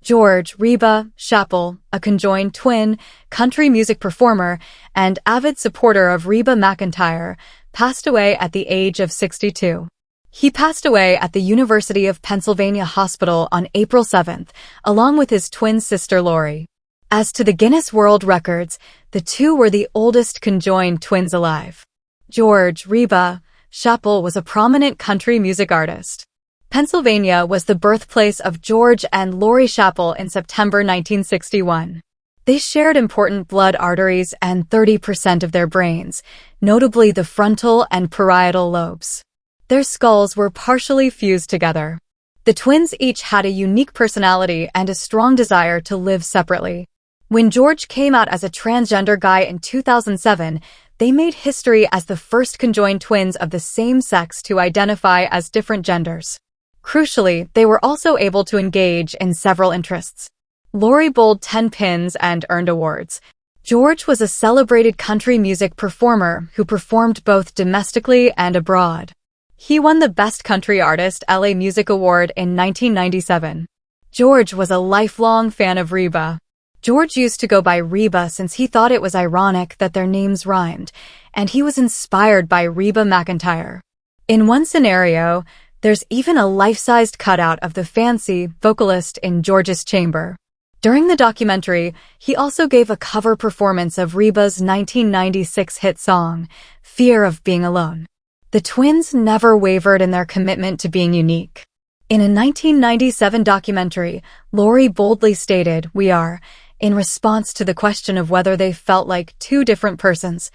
George Reba Schappell, a conjoined twin, country music performer, and avid supporter of Reba McEntire, passed away at the age of 62. He passed away at the University of Pennsylvania Hospital on April 7th, along with his twin sister Lori. As to the Guinness World Records, the two were the oldest conjoined twins alive. George Reba Schappell was a prominent country music artist. Pennsylvania was the birthplace of George and Lori Schappell in September 1961. They shared important blood arteries and 30% of their brains, notably the frontal and parietal lobes. Their skulls were partially fused together. The twins each had a unique personality and a strong desire to live separately. When George came out as a transgender guy in 2007, they made history as the first conjoined twins of the same sex to identify as different genders. Crucially, they were also able to engage in several interests. Lori bowled 10 pins and earned awards. George was a celebrated country music performer who performed both domestically and abroad. He won the Best Country Artist LA Music Award in 1997. George was a lifelong fan of Reba. George used to go by Reba since he thought it was ironic that their names rhymed, and he was inspired by Reba McEntire. In one scenario, there's even a life-sized cutout of the fancy vocalist in George's chamber. During the documentary, he also gave a cover performance of Reba's 1996 hit song, Fear of Being Alone. The twins never wavered in their commitment to being unique. In a 1997 documentary, Lori boldly stated, "We are," in response to the question of whether they felt like two different persons.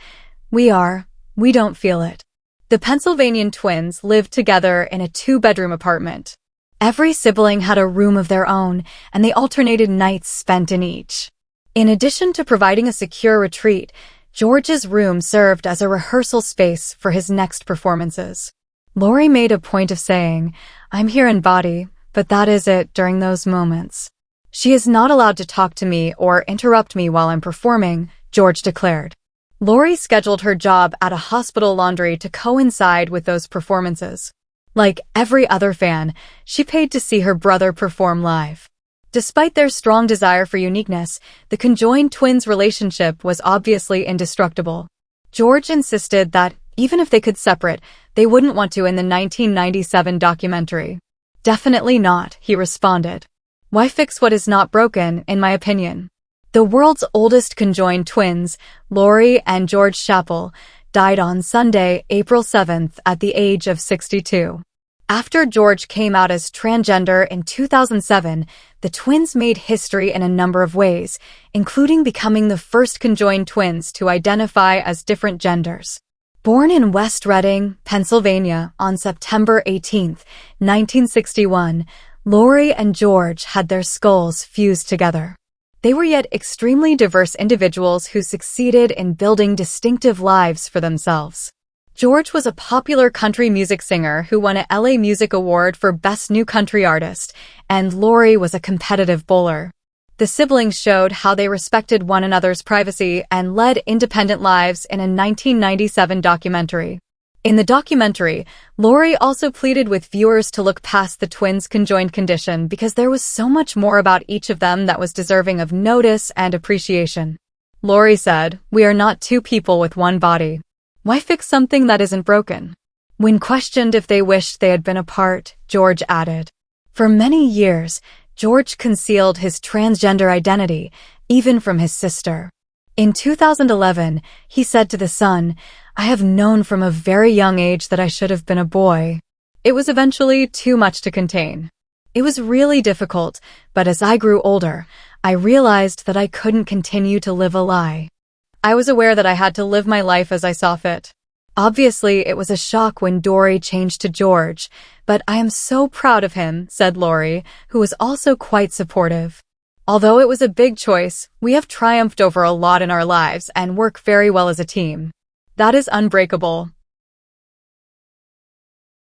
"We are. We don't feel it." The Pennsylvanian twins lived together in a 2-bedroom apartment. Every sibling had a room of their own, and they alternated nights spent in each. In addition to providing a secure retreat, George's room served as a rehearsal space for his next performances. Lori made a point of saying, "I'm here in body, but that is it during those moments. She is not allowed to talk to me or interrupt me while I'm performing," George declared. Lori scheduled her job at a hospital laundry to coincide with those performances. Like every other fan, she paid to see her brother perform live. Despite their strong desire for uniqueness, the conjoined twins' relationship was obviously indestructible. George insisted that, even if they could separate, they wouldn't want to in the 1997 documentary. "Definitely not," he responded. "Why fix what is not broken, in my opinion?" The world's oldest conjoined twins, Lori and George Schappell, died on Sunday, April 7th, at the age of 62. After George came out as transgender in 2007, the twins made history in a number of ways, including becoming the first conjoined twins to identify as different genders. Born in West Reading, Pennsylvania, on September 18, 1961, Lori and George had their skulls fused together. They were yet extremely diverse individuals who succeeded in building distinctive lives for themselves. George was a popular country music singer who won an LA Music Award for Best New Country Artist, and Lori was a competitive bowler. The siblings showed how they respected one another's privacy and led independent lives in a 1997 documentary. In the documentary, Lori also pleaded with viewers to look past the twins' conjoined condition because there was so much more about each of them that was deserving of notice and appreciation. Lori said, "We are not two people with one body. Why fix something that isn't broken?" When questioned if they wished they had been apart, George added, "For many years, George concealed his transgender identity, even from his sister. In 2011, he said to The Sun, 'I have known from a very young age that I should have been a boy.' It was eventually too much to contain. It was really difficult, but as I grew older, I realized that I couldn't continue to live a lie. I was aware that I had to live my life as I saw fit. Obviously, it was a shock when Dori changed to George, but I am so proud of him," said Lori, who was also quite supportive. "Although it was a big choice, we have triumphed over a lot in our lives and work very well as a team. That is unbreakable,"